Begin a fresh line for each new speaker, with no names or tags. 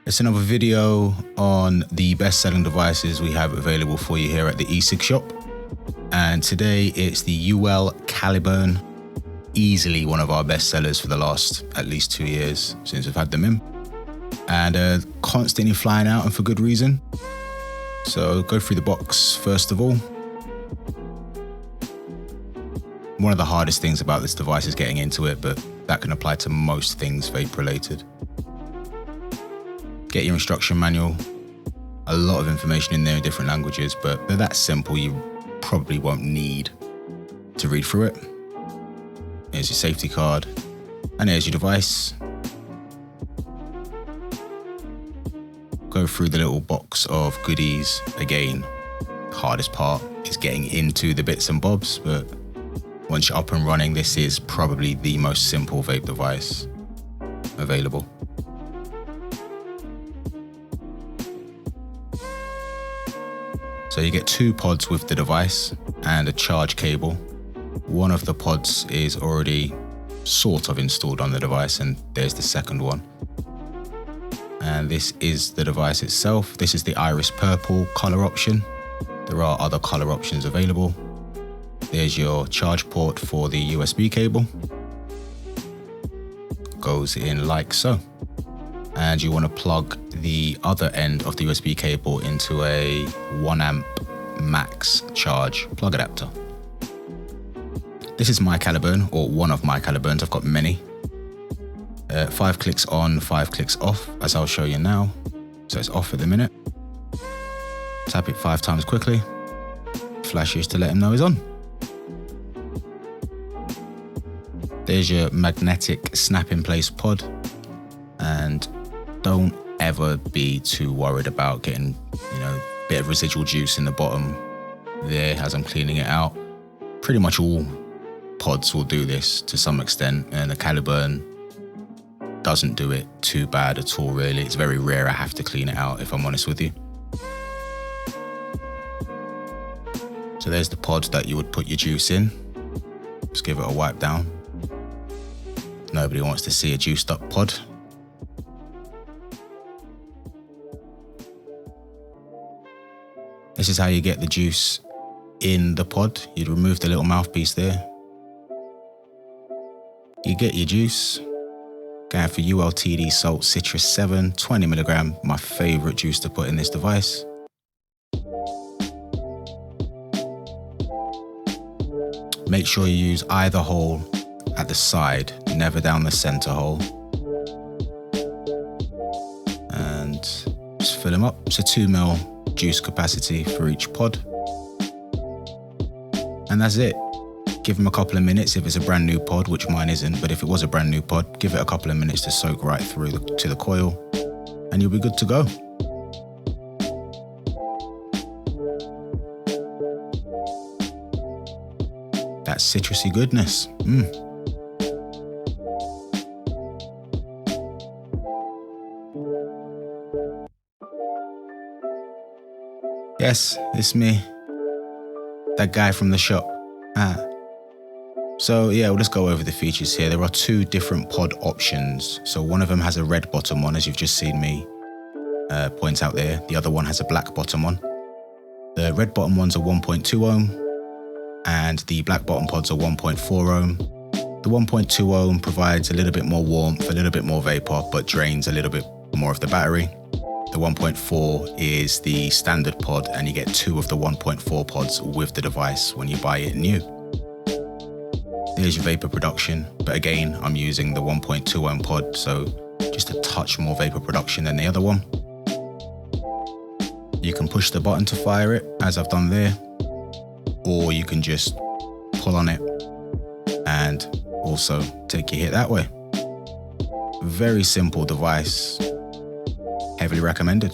It's another video on the best-selling devices we have available for you here at the E-Cig Shop. And today it's the Uwell Caliburn, easily one of our best sellers for the last at least 2 years since we've had them in. And constantly flying out, and for good reason. So go through the box first of all. One of the hardest things about this device is getting into it, but that can apply to most things vape related. Get your instruction manual, a lot of information in there in different languages, but they're that simple you probably won't need to read through it. Here's your safety card, and here's your device. Go through the little box of goodies. Again, hardest part is getting into the bits and bobs, but once you're up and running, this is probably the most simple vape device available. So you get 2 pods with the device and a charge cable. One of the pods is already sort of installed on the device, and there's the second one. And this is the device itself. This is the iris purple color option. There are other color options available. There's your charge port for the USB cable. Goes in like so. And you want to plug the other end of the USB cable into a 1 amp max charge plug adapter. This is my Caliburn, or one of my Caliburns. I've got many. 5 clicks on, 5 clicks off, as I'll show you now. So it's off at the minute. Tap it 5 times quickly. Flashes to let him know he's on. There's your magnetic snap-in-place pod. And don't ever be too worried about getting, a bit of residual juice in the bottom there as I'm cleaning it out. Pretty much all pods will do this to some extent, and the Caliburn doesn't do it too bad at all, really. It's very rare I have to clean it out, if I'm honest with you. So there's the pod that you would put your juice in. Just give it a wipe down. Nobody wants to see a juiced up pod. This is how you get the juice in the pod. You'd remove the little mouthpiece there. You get your juice. Going for Uwell TD Salt Citrus 7, 20 milligram, my favorite juice to put in this device. Make sure you use either hole at the side, never down the center hole. And just fill them up. It's a 2 ml juice capacity for each pod. And that's it. Give them a couple of minutes if it's a brand new pod, which mine isn't, but if it was a brand new pod, give it a couple of minutes to soak right through to the coil, and you'll be good to go. That citrusy goodness. Yes, it's me. That guy from the shop. So yeah, we'll just go over the features here. There are 2 different pod options. So one of them has a red bottom on, as you've just seen me point out there. The other one has a black bottom on. The red bottom ones are 1.2 ohm, and the black bottom pods are 1.4 ohm. The 1.2 ohm provides a little bit more warmth, a little bit more vapor, but drains a little bit more of the battery. The 1.4 is the standard pod, and you get 2 of the 1.4 pods with the device when you buy it new. There's your vapor production, but again, I'm using the 1.2 ohm pod, so just a touch more vapor production than the other one. You can push the button to fire it, as I've done there, or you can just pull on it and also take your hit that way. Very simple device. Heavily recommended.